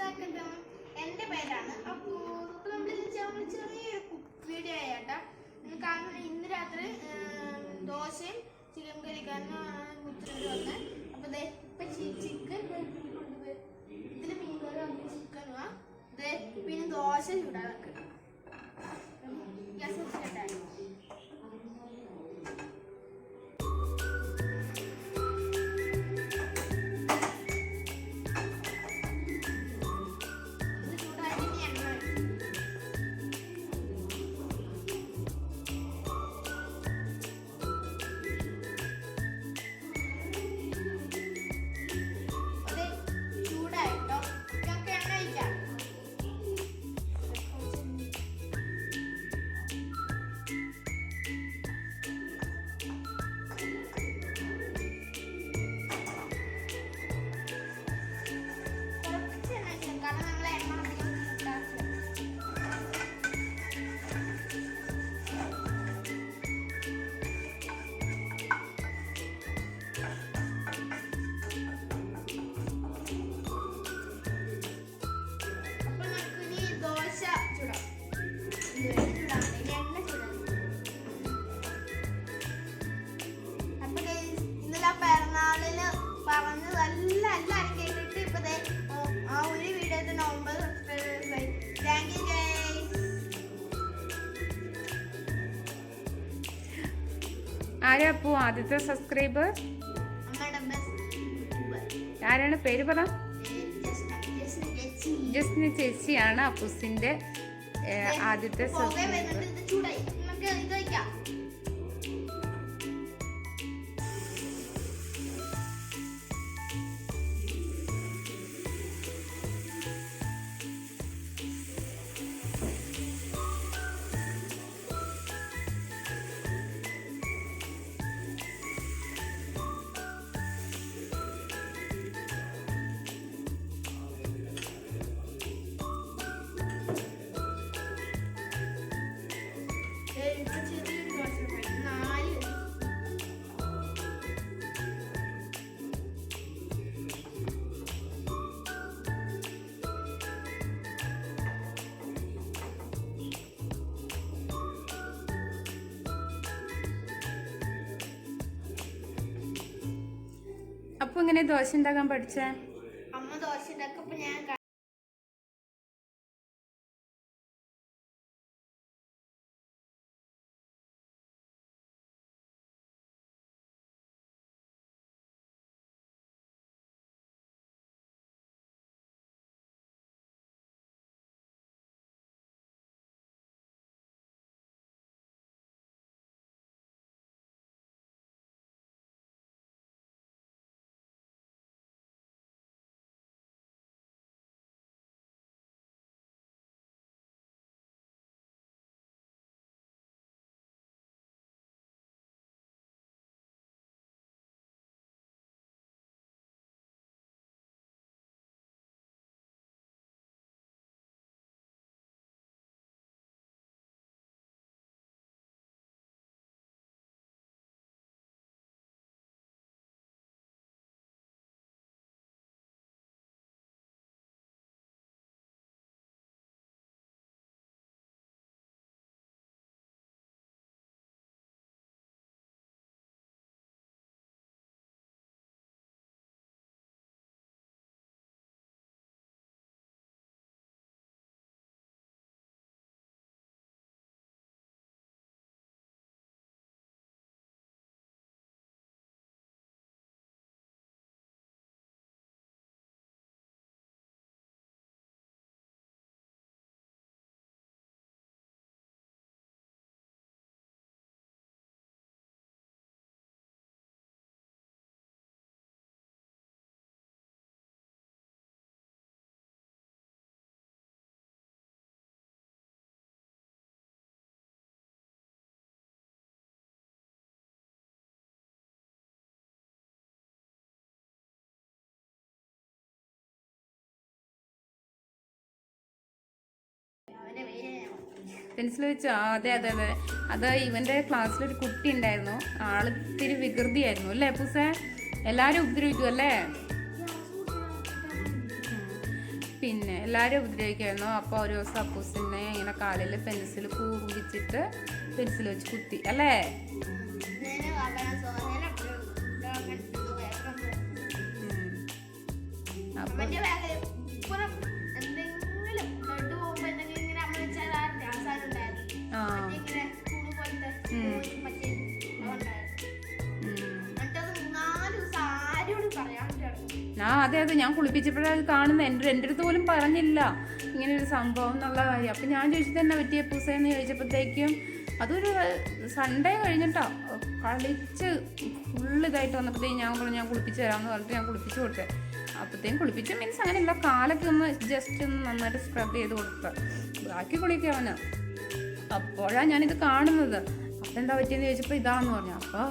എൻ്റെ പേരാണ്. അപ്പോൾ നമ്മൾ ചെറിയൊരു വീഡിയോ ആയിട്ടാ. കാരണം ഇന്ന് രാത്രി ദോശയും ചിക്കൻ കറിക്കാരനാണ് മുത്തൂര് വന്നത്. അപ്പോൾ ഇപ്പം ചിക്കൻ കൊണ്ടുപോയി ഇതിൽ മീൻ കറി വന്ന് ചിക്കൻ പിന്നെ ദോശ ചൂടാൻ വെക്കണം. ഗ്യാസ് വെച്ചിട്ടുണ്ടായിരുന്നു. ആരാ അപ്പു ആദ്യത്തെ സബ്സ്ക്രൈബർ? ആരാണ് പേര് പറ? ജസ്നി ചേച്ചിയാണ് അപ്പൂസിന്റെ ആദ്യത്തെ സബ്സ്ക്രൈബർ. അപ്പൊ ഇങ്ങനെ ദോശ ഉണ്ടാക്കാൻ പഠിച്ച? അമ്മ ദോശ ഉണ്ടാക്കപ്പോ ഞാൻ പെൻസിൽ വെച്ചോ? അതെ അതെ അതെ. അത് ഇവന്റെ ക്ലാസ്സിലൊരു കുട്ടി ഉണ്ടായിരുന്നു, ആള് ഇത്തിരി വികൃതിയായിരുന്നു അല്ലേ പൂസേ? എല്ലാരും ഉപദ്രവിക്കും അല്ലേ? പിന്നെ എല്ലാവരും ഉപദ്രവിക്കായിരുന്നു. അപ്പോൾ ഒരു ദിവസം അപ്പൂസിനെ ഇങ്ങനെ കാലിൽ പെൻസിൽ കൂമ്പിച്ചിട്ട് പെൻസിൽ വെച്ച് കുത്തി അല്ലേ? അതെ ഞാൻ കുളിപ്പിച്ചപ്പോഴത് കാണുന്നത്. എൻ്റെ അടുത്ത് പോലും പറഞ്ഞില്ല ഇങ്ങനെ ഒരു സംഭവം എന്നുള്ള കാര്യം. അപ്പം ഞാൻ ചോദിച്ചത് തന്നെ പറ്റിയ പൂസയെന്ന് ചോദിച്ചപ്പോഴത്തേക്കും അതൊരു സൺഡേ കഴിഞ്ഞിട്ടാ കളിച്ച് ഫുള്ള് ഇതായിട്ട് വന്നപ്പോഴത്തേക്കും ഞാൻ പറഞ്ഞു ഞാൻ കുളിപ്പിച്ച് തരാമെന്ന് പറഞ്ഞിട്ട് ഞാൻ കുളിപ്പിച്ച് കൊടുത്തേ. അപ്പോഴത്തേക്കും കുളിപ്പിച്ച് മീൻസ് അങ്ങനെയല്ല, കാലൊക്കെ ഒന്ന് ജസ്റ്റ് ഒന്ന് നന്നായിട്ട് സ്ക്രബ് ചെയ്ത് കൊടുത്ത ബാക്കി കുളിക്കാവന്. അപ്പോഴാണ് ഞാനിത് കാണുന്നത്. അപ്പം എന്താ പറ്റിയെന്ന് ചോദിച്ചപ്പോൾ ഇതാണെന്ന് പറഞ്ഞു. അപ്പോൾ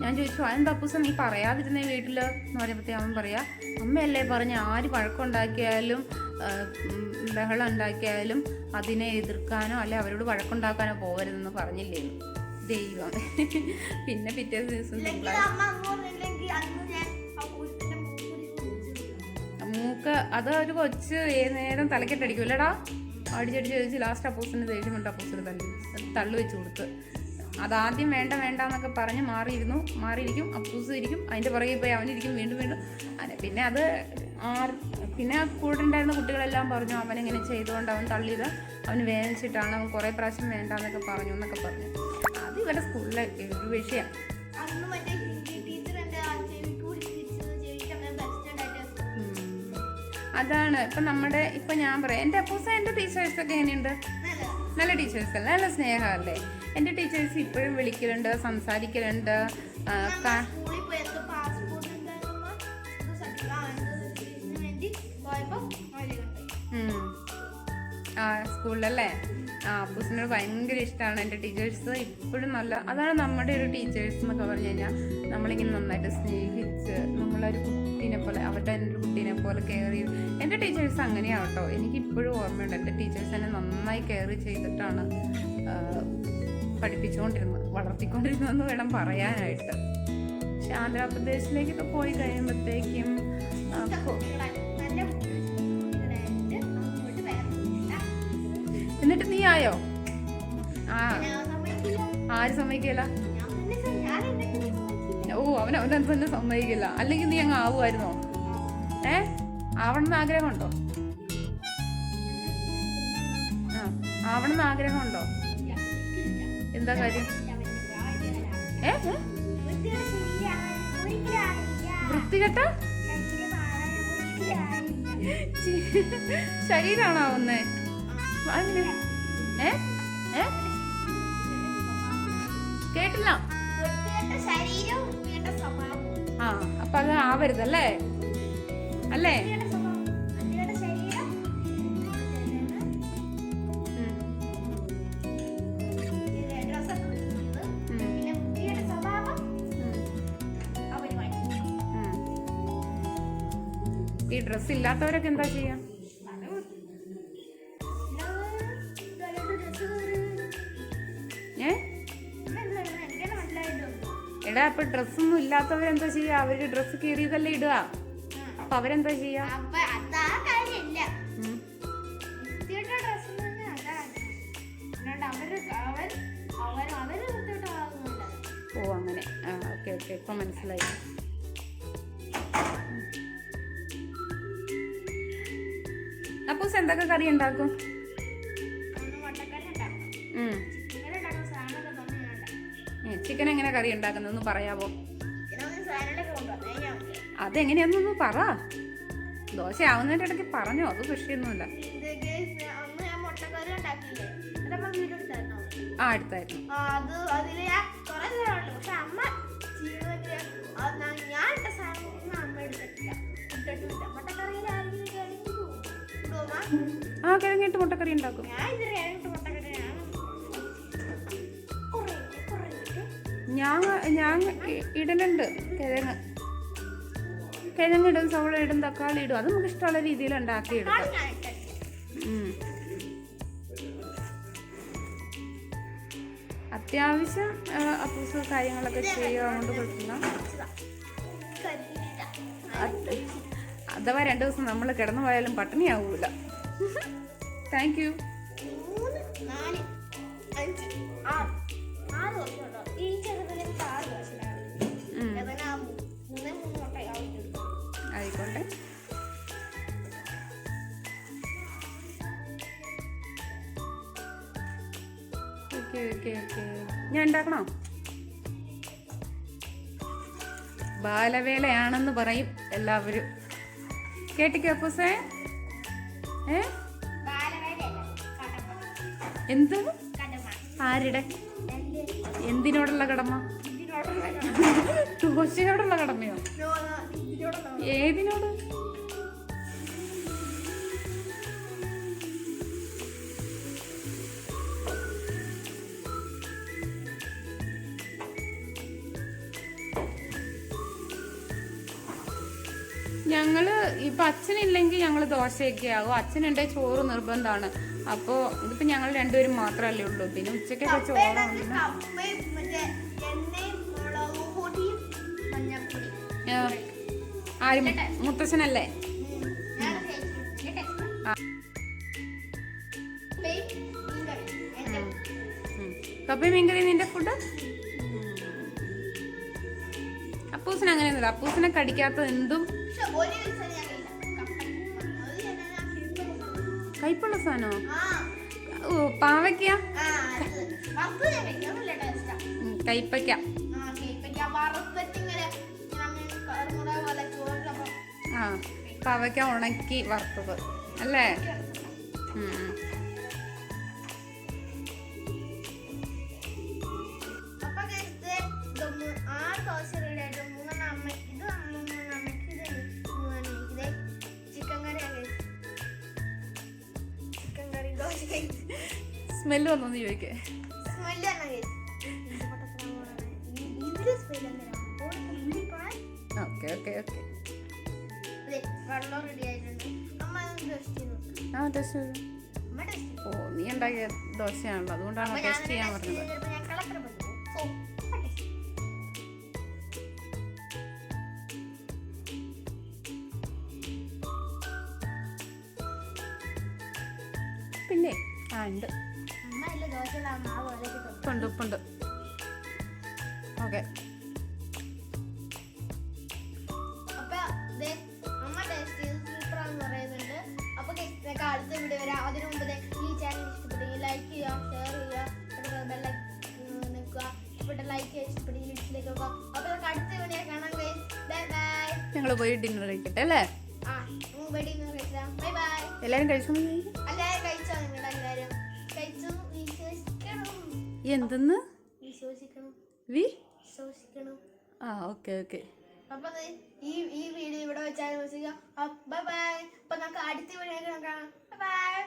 ഞാൻ ചോദിച്ചു അതെന്താ അപ്പൂസ നീ പറയാതിരുന്നേ വീട്ടിൽ എന്ന് പറയുമ്പോഴത്തേക്കും അവൻ പറയാ അമ്മയല്ലേ പറഞ്ഞ ആര് വഴക്കുണ്ടാക്കിയാലും ബഹളം ഉണ്ടാക്കിയാലും അതിനെ എതിർക്കാനോ അല്ലെ അവരോട് വഴക്കുണ്ടാക്കാനോ പോകരുതെന്ന് പറഞ്ഞില്ലേന്ന്. ദൈവം. പിന്നെ പിറ്റേ ദിവസം മൂക്ക് അത് ഒരു കൊച്ച് ഏത് തലക്കെട്ടടിക്കൂല്ലടാ അടിച്ചടിച്ച് ചോദിച്ച് ലാസ്റ്റ് അപ്പൂസിന് ദേഷ്യം കൊണ്ട് അപ്പൂസിന് തള്ളു വെച്ച് കൊടുത്ത്. അതാദ്യം വേണ്ട എന്നൊക്കെ പറഞ്ഞ് മാറിയിരിക്കും അപ്പൂസ് ഇരിക്കും, അതിൻ്റെ പുറകെ പോയി അവനിരിക്കും വീണ്ടും പിന്നെ അത് പിന്നെ കൂടെ ഉണ്ടായിരുന്ന കുട്ടികളെല്ലാം പറഞ്ഞു അവനെങ്ങനെ ചെയ്തുകൊണ്ട് അവൻ തള്ളിയത് അവന് വേദനിച്ചിട്ടാണ്, അവൻ കുറേ പ്രാവശ്യം വേണ്ടെന്നൊക്കെ പറഞ്ഞു അത് ഇവരുടെ സ്കൂളിലെ ഒരു വിഷയം. അതാണ് ഇപ്പം ഞാൻ പറയാം എൻ്റെ അപ്പൂസ എൻ്റെ ടീച്ചേഴ്സൊക്കെ എങ്ങനെയുണ്ട്? നല്ല ടീച്ചേഴ്സ് അല്ലേ, നല്ല സ്നേഹമല്ലേ? എൻ്റെ ടീച്ചേഴ്സ് ഇപ്പോഴും വിളിക്കലുണ്ട്, സംസാരിക്കലുണ്ട്. സ്കൂളിലല്ലേ? അപ്പൂസിനോട് ഭയങ്കര ഇഷ്ടമാണ് എൻ്റെ ടീച്ചേഴ്സ്. ഇപ്പോഴും അതാണ് നമ്മുടെ ഒരു ടീച്ചേഴ്സ് എന്നൊക്കെ പറഞ്ഞു കഴിഞ്ഞാൽ നമ്മളിങ്ങനെ നന്നായിട്ട് സ്നേഹിച്ച് നമ്മളൊരു കുട്ടീനെ പോലെ എൻ്റെ ഒരു കുട്ടീനെ പോലെ കെയർ ചെയ്ത് എൻ്റെ ടീച്ചേഴ്സ് അങ്ങനെയാണ് കേട്ടോ. എനിക്കിപ്പോഴും ഓർമ്മയുണ്ട് എൻ്റെ ടീച്ചേഴ്സ് എന്നെ നന്നായി കെയർ ചെയ്തിട്ടാണ് വളർത്തിക്കൊണ്ടിരുന്നതെന്ന് വേണം പറയാനായിട്ട്. പക്ഷെ ആന്ധ്രാപ്രദേശിലേക്കൊക്കെ പോയി കഴിയുമ്പോഴത്തേക്കും എന്നിട്ട് നീ ആയോ? ആര് സമ്മതിക്കില്ല? അവനെ തന്നെ സമ്മതിക്കില്ല. അല്ലെങ്കിൽ നീ അങ്ങ് ആവുമായിരുന്നോ? ആവണമെന്ന് ആഗ്രഹമുണ്ടോ? ആവണമെന്ന് ആഗ്രഹമുണ്ടോ? എന്താ കാര്യം? വൃത്തികെട്ട ശരീരാണോ ആവുന്നേ? കേട്ടില്ല. അപ്പൊ അത് ആവരുതല്ലേ? അല്ലേ? ഈ ഡ്രസ് ഇല്ലാത്തവരൊക്കെ എന്താ ചെയ്യാ? എടാ അപ്പൊ ഡ്രസ്സൊന്നും ഇല്ലാത്തവരെന്താ ചെയ്യാ? അവര് ഡ്രസ്സ് കീറിയതല്ലേ ഇടുക. അപ്പൊ അവരെന്താ ചെയ്യാ? ഓ അങ്ങനെ. ഓക്കെ ഇപ്പൊ മനസ്സിലായി. അപ്പൂസ് എന്തൊക്കെ കറി ഉണ്ടാക്കും? ചിക്കൻ എങ്ങനെ കറി ഉണ്ടാക്കുന്നതെന്ന് പറയാവോ? അതെങ്ങനെയാന്നൊന്ന് പറ. ദോശ ആവുന്നതിന്റെ ഇടയ്ക്ക് പറഞ്ഞോ, അത് വിഷയമൊന്നുമില്ല. എടുത്തായിരുന്നു. കിഴങ്ങിട്ട് മുട്ടക്കറി ഉണ്ടാക്കും. ഞാൻ ഇടലുണ്ട് കിഴങ്ങിടും, സവോള ഇടും, തക്കാളി ഇടും. അത് നമുക്ക് ഇഷ്ടമുള്ള രീതിയിൽ ഉണ്ടാക്കിയെടുക്കാം. അത്യാവശ്യം അപ്പൂസ് കാര്യങ്ങളൊക്കെ ചെയ്യുക കൊണ്ട് കുഴപ്പമില്ല. അഥവാ 2 ദിവസം നമ്മൾ കിടന്നു പോയാലും പട്ടിണിയാവൂല. Thank you. 3, 4, 5, 6 ദിവസം ഉണ്ടോ? ഈ ചെറുതിലേക്ക് 6 ദിവസമാണ്. ആയിക്കോട്ടെ. Okay okay okay. ഞാൻ ഉണ്ടാക്കണോ? ബാലവേലയാണെന്ന് പറയും എല്ലാവരും. കേട്ടിക്കോ അപ്പൂസേ? എന്ത്? ആരുടെ? എന്തിനോടുള്ള കടമ? ദോശയോടുള്ള കടമയോ? ഏതിനോട്? ഞങ്ങള് ഇപ്പൊ അച്ഛനില്ലെങ്കിൽ ഞങ്ങള് ദോശയൊക്കെ ആകും. അച്ഛനുണ്ടെ ചോറ് നിർബന്ധമാണ്. അപ്പൊ ഇതിപ്പോ ഞങ്ങൾ രണ്ടുപേരും മാത്രല്ലേ ഉള്ളൂ. പിന്നെ ഉച്ചക്കൊക്കെ ചോറാണ്. ആരും മുത്തശ്ശനല്ലേ? കപ്പയും മീൻകറി നിന്റെ ഫുഡ്? അപ്പൂസിന് അങ്ങനെയൊന്നുമില്ല. അപ്പൂസിനെ കടിക്കാത്ത എന്തും കയ്പുള്ള സാധനോ? ഓ പാവയ്ക്ക, കയ്പയ്ക്ക. ആ പാവയ്ക്ക ഉണക്കി വറുത്തത് അല്ലേ? സ്മെല്ല് വന്നോന്ന് ചോദിക്കേ? Okay okay okay. ഓ നീ ഉണ്ടാക്കിയ ദോശയാണല്ലോ, അതുകൊണ്ടാണ് ടേസ്റ്റ് ചെയ്യാൻ പറഞ്ഞത്. പിന്നെ ഉണ്ട് ഉപ്പുണ്ട്. ഓക്കെ. അടുത്ത വീഡിയോ വരാം. അതിനു മുമ്പ് ഈ ചാനൽ ഇഷ്ടപ്പെട്ടെങ്കിൽ ലൈക്ക് ചെയ്യുക, ഷെയർ ചെയ്യുക, ബെല്ലൈക്കൺ ഇഷ്ടപ്പെട്ട ലൈക്ക് ചെയ്യുക, ഇഷ്ടപ്പെട്ടെങ്കിൽ വീട്ടിലേക്ക് പോകാം. അപ്പൊ നമുക്ക് അടുത്ത വീഡിയോ കാണാം. Bye bye. ഞങ്ങൾ പോയി ഡിന്നർ കഴിക്കട്ടെ അല്ലേ? Bye bye. എല്ലാരും കഴിച്ചു? എല്ലാരും കഴിച്ചോ? നിങ്ങളുടെ എല്ലാരും കഴിച്ചു? വിശ്വസിക്കണം. എന്തെന്ന്? വിശ്വസിക്കണം. ആ ഓക്കെ ഓക്കെ. അപ്പൊ ഈ വീഡിയോ ഇവിടെ വെച്ചാൽ ബൈ ബൈ. അപ്പൊ നമുക്ക് അടുത്ത വീഡിയോ കാണാം. Bye bye.